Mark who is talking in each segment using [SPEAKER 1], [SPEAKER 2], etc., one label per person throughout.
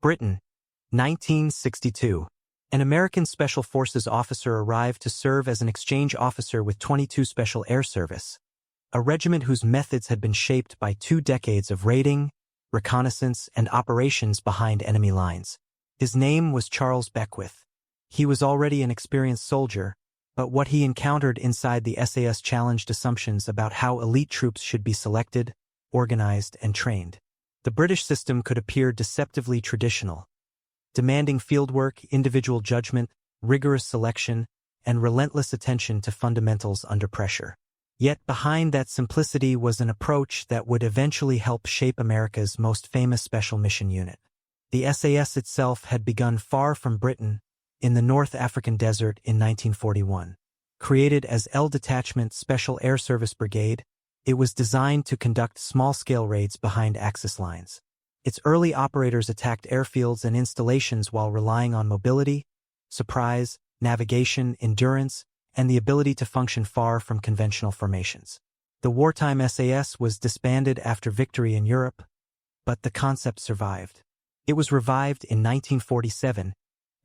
[SPEAKER 1] Britain, 1962. An American Special Forces officer arrived to serve as an exchange officer with 22 Special Air Service, a regiment whose methods had been shaped by 2 decades of raiding, reconnaissance, and operations behind enemy lines. His name was Charles Beckwith. He was already an experienced soldier, but what he encountered inside the SAS challenged assumptions about how elite troops should be selected, organized, and trained. The British system could appear deceptively traditional, demanding fieldwork, individual judgment, rigorous selection, and relentless attention to fundamentals under pressure. Yet behind that simplicity was an approach that would eventually help shape America's most famous special mission unit. The SAS itself had begun far from Britain, in the North African desert in 1941. Created as L Detachment Special Air Service Brigade, it was designed to conduct small-scale raids behind Axis lines. Its early operators attacked airfields and installations while relying on mobility, surprise, navigation, endurance, and the ability to function far from conventional formations. The wartime SAS was disbanded after victory in Europe, but the concept survived. It was revived in 1947,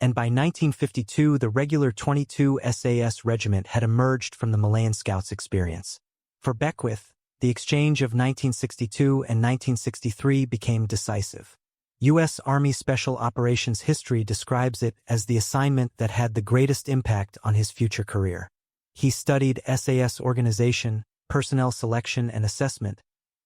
[SPEAKER 1] and by 1952 the regular 22 SAS regiment had emerged from the Malayan Scouts experience. For Beckwith, the exchange of 1962 and 1963 became decisive. U.S. Army Special Operations history describes it as the assignment that had the greatest impact on his future career. He studied SAS organization, personnel selection and assessment,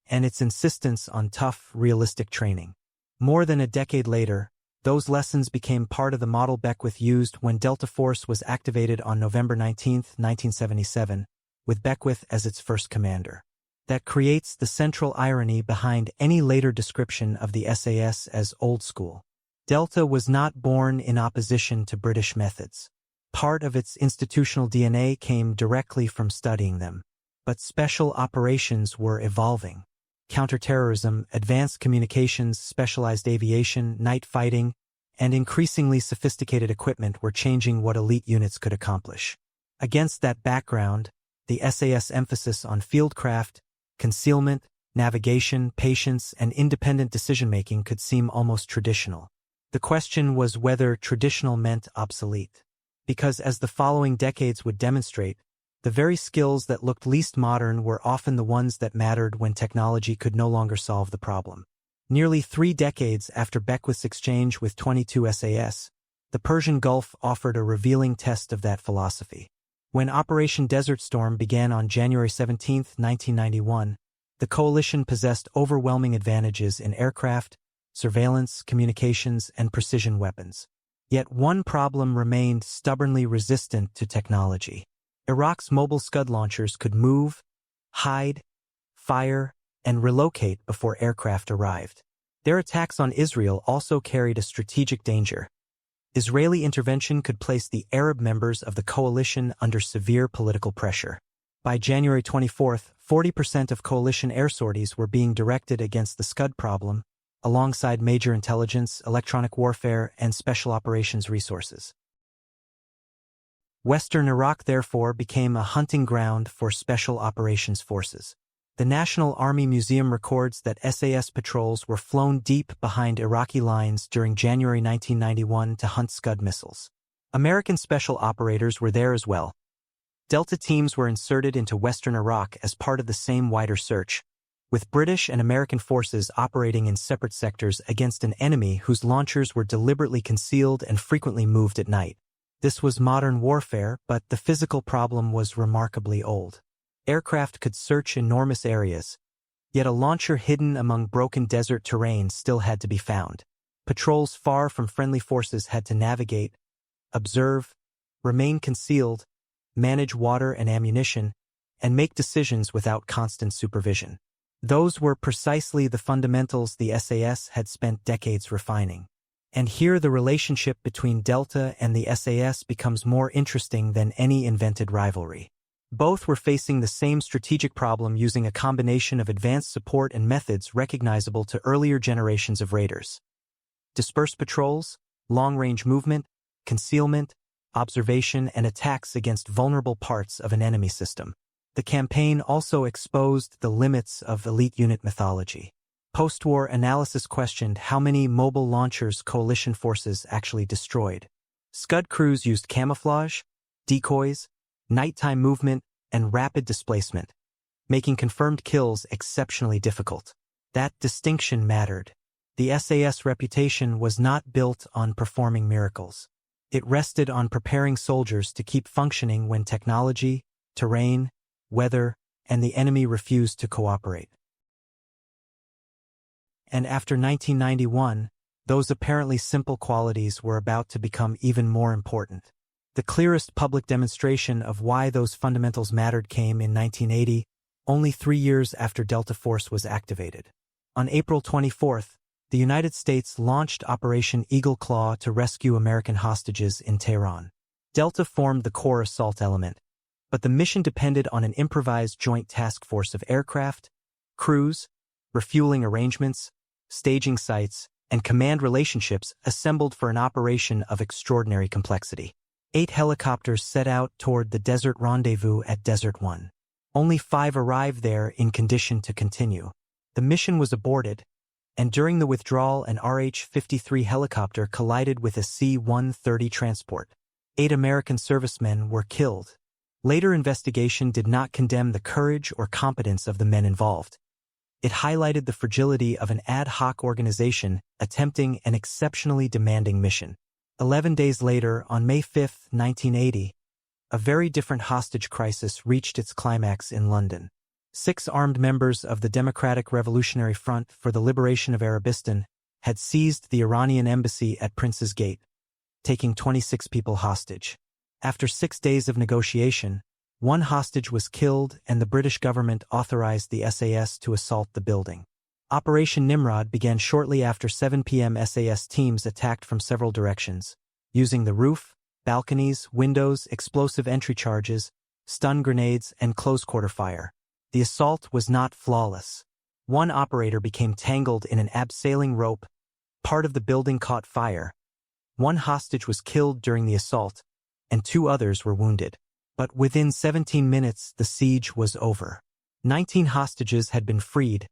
[SPEAKER 1] and its insistence on tough, realistic training. More than a decade later, those lessons became part of the model Beckwith used when Delta Force was activated on November 19, 1977, with Beckwith as its first commander. That creates the central irony behind any later description of the SAS as old school. Delta was not born in opposition to British methods. Part of its institutional DNA came directly from studying them. But special operations were evolving. Counterterrorism, advanced communications, specialized aviation, night fighting, and increasingly sophisticated equipment were changing what elite units could accomplish. Against that background, the SAS emphasis on fieldcraft, concealment, navigation, patience, and independent decision-making could seem almost traditional. The question was whether traditional meant obsolete. Because as the following decades would demonstrate, the very skills that looked least modern were often the ones that mattered when technology could no longer solve the problem. Nearly 3 decades after Beckwith's exchange with 22 SAS, the Persian Gulf offered a revealing test of that philosophy. When Operation Desert Storm began on January 17, 1991, the coalition possessed overwhelming advantages in aircraft, surveillance, communications, and precision weapons. Yet one problem remained stubbornly resistant to technology. Iraq's mobile Scud launchers could move, hide, fire, and relocate before aircraft arrived. Their attacks on Israel also carried a strategic danger. Israeli intervention could place the Arab members of the coalition under severe political pressure. By January 24, 40% of coalition air sorties were being directed against the Scud problem, alongside major intelligence, electronic warfare, and special operations resources. Western Iraq, therefore, became a hunting ground for special operations forces. The National Army Museum records that SAS patrols were flown deep behind Iraqi lines during January 1991 to hunt Scud missiles. American special operators were there as well. Delta teams were inserted into Western Iraq as part of the same wider search, with British and American forces operating in separate sectors against an enemy whose launchers were deliberately concealed and frequently moved at night. This was modern warfare, but the physical problem was remarkably old. Aircraft could search enormous areas, yet a launcher hidden among broken desert terrain still had to be found. Patrols far from friendly forces had to navigate, observe, remain concealed, manage water and ammunition, and make decisions without constant supervision. Those were precisely the fundamentals the SAS had spent decades refining. And here the relationship between Delta and the SAS becomes more interesting than any invented rivalry. Both were facing the same strategic problem using a combination of advanced support and methods recognizable to earlier generations of raiders. Dispersed patrols, long-range movement, concealment, observation, and attacks against vulnerable parts of an enemy system. The campaign also exposed the limits of elite unit mythology. Post-war analysis questioned how many mobile launchers coalition forces actually destroyed. Scud crews used camouflage, decoys, nighttime movement, and rapid displacement, making confirmed kills exceptionally difficult. That distinction mattered. The SAS reputation was not built on performing miracles. It rested on preparing soldiers to keep functioning when technology, terrain, weather, and the enemy refused to cooperate. And after 1991, those apparently simple qualities were about to become even more important. The clearest public demonstration of why those fundamentals mattered came in 1980, only 3 years after Delta Force was activated. On April 24th, the United States launched Operation Eagle Claw to rescue American hostages in Tehran. Delta formed the core assault element, but the mission depended on an improvised joint task force of aircraft, crews, refueling arrangements, staging sites, and command relationships assembled for an operation of extraordinary complexity. 8 helicopters set out toward the desert rendezvous at Desert 1. Only 5 arrived there in condition to continue. The mission was aborted, and during the withdrawal an RH-53 helicopter collided with a C-130 transport. 8 American servicemen were killed. Later investigation did not condemn the courage or competence of the men involved. It highlighted the fragility of an ad hoc organization attempting an exceptionally demanding mission. 11 days later, on May 5, 1980, a very different hostage crisis reached its climax in London. 6 armed members of the Democratic Revolutionary Front for the Liberation of Arabistan had seized the Iranian embassy at Prince's Gate, taking 26 people hostage. After 6 days of negotiation, 1 hostage was killed and the British government authorized the SAS to assault the building. Operation Nimrod began shortly after 7 p.m. SAS teams attacked from several directions, using the roof, balconies, windows, explosive entry charges, stun grenades, and close-quarter fire. The assault was not flawless. 1 operator became tangled in an abseiling rope, part of the building caught fire. 1 hostage was killed during the assault, and 2 others were wounded. But within 17 minutes, the siege was over. 19 hostages had been freed,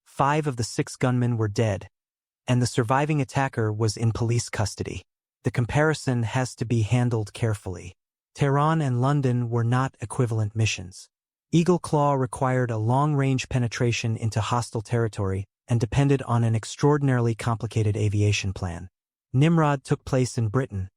[SPEAKER 1] 5 of the 6 gunmen were dead, and the surviving attacker was in police custody. The comparison has to be handled carefully. Tehran and London were not equivalent missions. Eagle Claw required a long-range penetration into hostile territory and depended on an extraordinarily complicated aviation plan. Nimrod took place in Britain,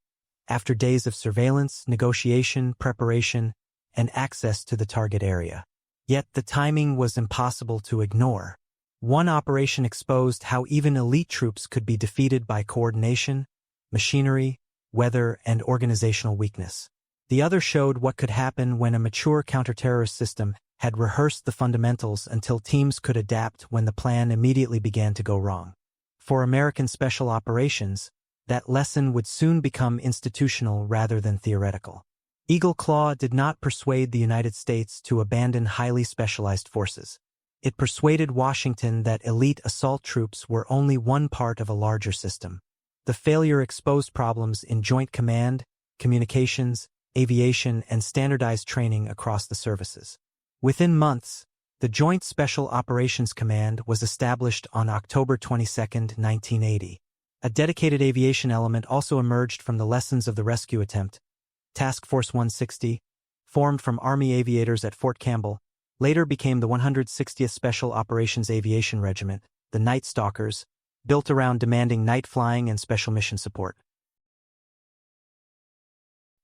[SPEAKER 1] after days of surveillance, negotiation, preparation, and access to the target area. Yet the timing was impossible to ignore. 1 operation exposed how even elite troops could be defeated by coordination, machinery, weather, and organizational weakness. The other showed what could happen when a mature counter-terrorist system had rehearsed the fundamentals until teams could adapt when the plan immediately began to go wrong. For American Special Operations, that lesson would soon become institutional rather than theoretical. Eagle Claw did not persuade the United States to abandon highly specialized forces. It persuaded Washington that elite assault troops were only one part of a larger system. The failure exposed problems in joint command, communications, aviation, and standardized training across the services. Within months, the Joint Special Operations Command was established on October 22, 1980. A dedicated aviation element also emerged from the lessons of the rescue attempt. Task Force 160, formed from Army aviators at Fort Campbell, later became the 160th Special Operations Aviation Regiment, the Night Stalkers, built around demanding night flying and special mission support.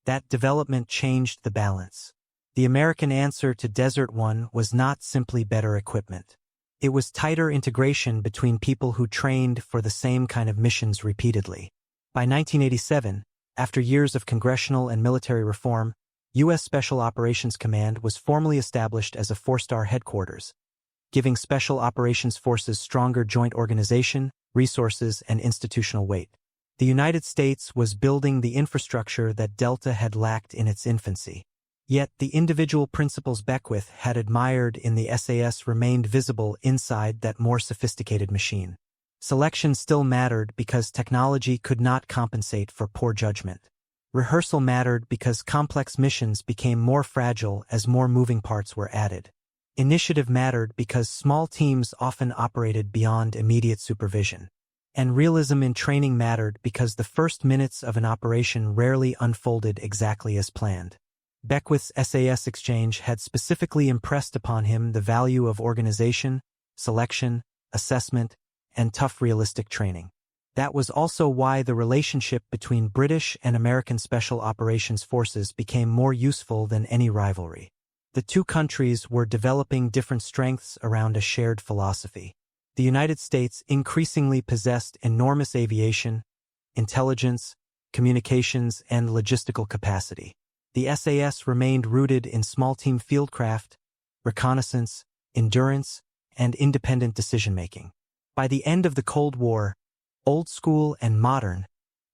[SPEAKER 1] That development changed the balance. The American answer to Desert 1 was not simply better equipment. It was tighter integration between people who trained for the same kind of missions repeatedly. By 1987, after years of congressional and military reform, U.S. Special Operations Command was formally established as a 4-star headquarters, giving Special Operations Forces stronger joint organization, resources, and institutional weight. The United States was building the infrastructure that Delta had lacked in its infancy. Yet the individual principles Beckwith had admired in the SAS remained visible inside that more sophisticated machine. Selection still mattered because technology could not compensate for poor judgment. Rehearsal mattered because complex missions became more fragile as more moving parts were added. Initiative mattered because small teams often operated beyond immediate supervision. And realism in training mattered because the first minutes of an operation rarely unfolded exactly as planned. Beckwith's SAS exchange had specifically impressed upon him the value of organization, selection, assessment, and tough realistic training. That was also why the relationship between British and American Special Operations Forces became more useful than any rivalry. The two countries were developing different strengths around a shared philosophy. The United States increasingly possessed enormous aviation, intelligence, communications, and logistical capacity. The SAS remained rooted in small-team fieldcraft, reconnaissance, endurance, and independent decision-making. By the end of the Cold War, old school and modern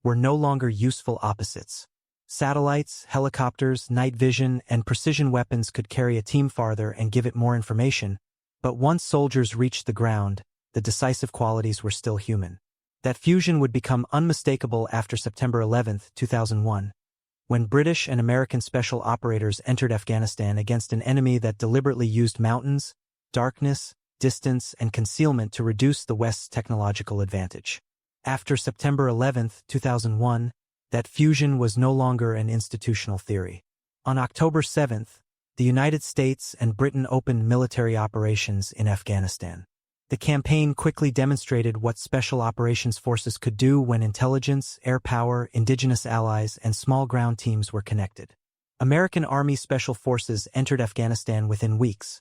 [SPEAKER 1] were no longer useful opposites. Satellites, helicopters, night vision, and precision weapons could carry a team farther and give it more information, but once soldiers reached the ground, the decisive qualities were still human. That fusion would become unmistakable after September 11, 2001, when British and American special operators entered Afghanistan against an enemy that deliberately used mountains, darkness, distance, and concealment to reduce the West's technological advantage. After September 11, 2001, that fusion was no longer an institutional theory. On October 7, the United States and Britain opened military operations in Afghanistan. The campaign quickly demonstrated what special operations forces could do when intelligence, air power, indigenous allies, and small ground teams were connected. American Army Special Forces entered Afghanistan within weeks,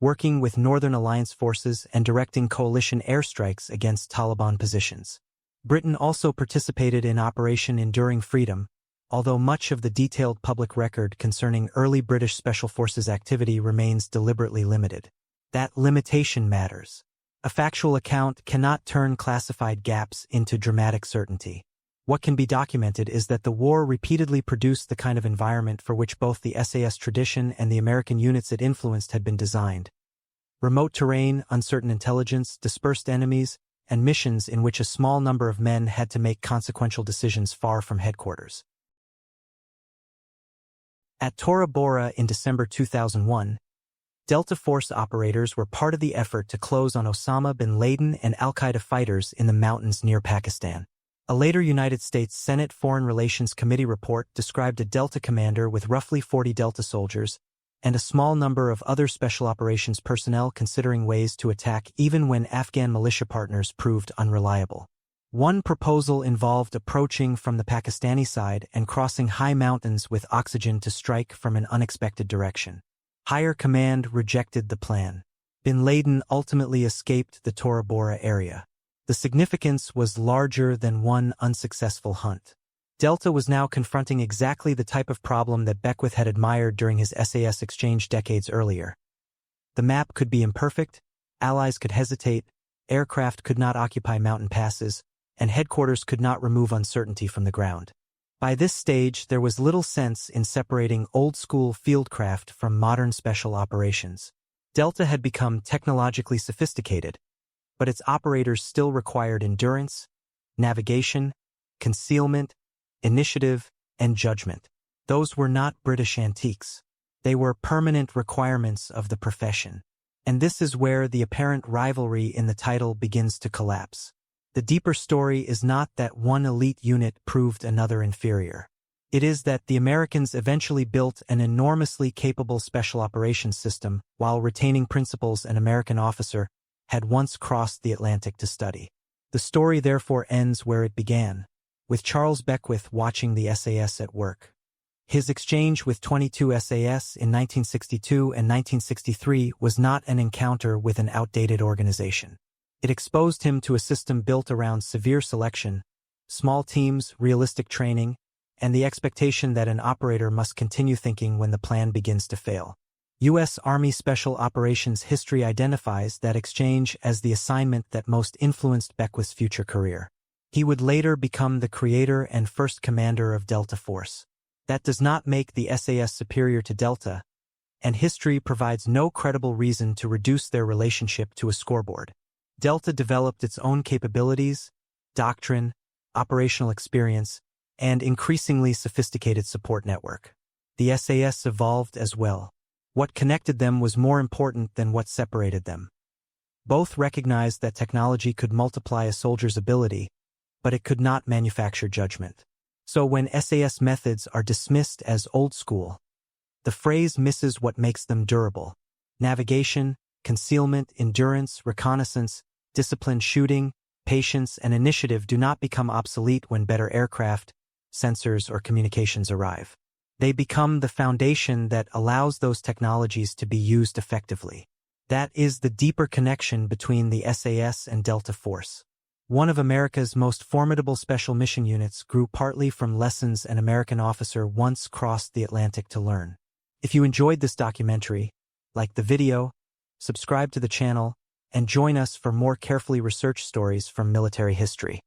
[SPEAKER 1] working with Northern Alliance forces and directing coalition airstrikes against Taliban positions. Britain also participated in Operation Enduring Freedom, although much of the detailed public record concerning early British Special Forces activity remains deliberately limited. That limitation matters. A factual account cannot turn classified gaps into dramatic certainty. What can be documented is that the war repeatedly produced the kind of environment for which both the SAS tradition and the American units it influenced had been designed. Remote terrain, uncertain intelligence, dispersed enemies, and missions in which a small number of men had to make consequential decisions far from headquarters. At Tora Bora in December 2001, Delta Force operators were part of the effort to close on Osama bin Laden and al-Qaeda fighters in the mountains near Pakistan. A later United States Senate Foreign Relations Committee report described a Delta commander with roughly 40 Delta soldiers and a small number of other special operations personnel considering ways to attack even when Afghan militia partners proved unreliable. One proposal involved approaching from the Pakistani side and crossing high mountains with oxygen to strike from an unexpected direction. Higher command rejected the plan. Bin Laden ultimately escaped the Tora Bora area. The significance was larger than one unsuccessful hunt. Delta was now confronting exactly the type of problem that Beckwith had admired during his SAS exchange decades earlier. The map could be imperfect, allies could hesitate, aircraft could not occupy mountain passes, and headquarters could not remove uncertainty from the ground. By this stage, there was little sense in separating old-school fieldcraft from modern special operations. Delta had become technologically sophisticated, but its operators still required endurance, navigation, concealment, initiative, and judgment. Those were not British antiques. They were permanent requirements of the profession. And this is where the apparent rivalry in the title begins to collapse. The deeper story is not that one elite unit proved another inferior. It is that the Americans eventually built an enormously capable special operations system while retaining principles an American officer had once crossed the Atlantic to study. The story therefore ends where it began, with Charles Beckwith watching the SAS at work. His exchange with 22 SAS in 1962 and 1963 was not an encounter with an outdated organization. It exposed him to a system built around severe selection, small teams, realistic training, and the expectation that an operator must continue thinking when the plan begins to fail. U.S. Army Special Operations history identifies that exchange as the assignment that most influenced Beckwith's future career. He would later become the creator and first commander of Delta Force. That does not make the SAS superior to Delta, and history provides no credible reason to reduce their relationship to a scoreboard. Delta developed its own capabilities, doctrine, operational experience, and increasingly sophisticated support network. The SAS evolved as well. What connected them was more important than what separated them. Both recognized that technology could multiply a soldier's ability, but it could not manufacture judgment. So when SAS methods are dismissed as old school, the phrase misses what makes them durable. Navigation, concealment, endurance, reconnaissance, disciplined shooting, patience, and initiative do not become obsolete when better aircraft, sensors, or communications arrive. They become the foundation that allows those technologies to be used effectively. That is the deeper connection between the SAS and Delta Force. One of America's most formidable special mission units grew partly from lessons an American officer once crossed the Atlantic to learn. If you enjoyed this documentary, like the video, subscribe to the channel, and join us for more carefully researched stories from military history.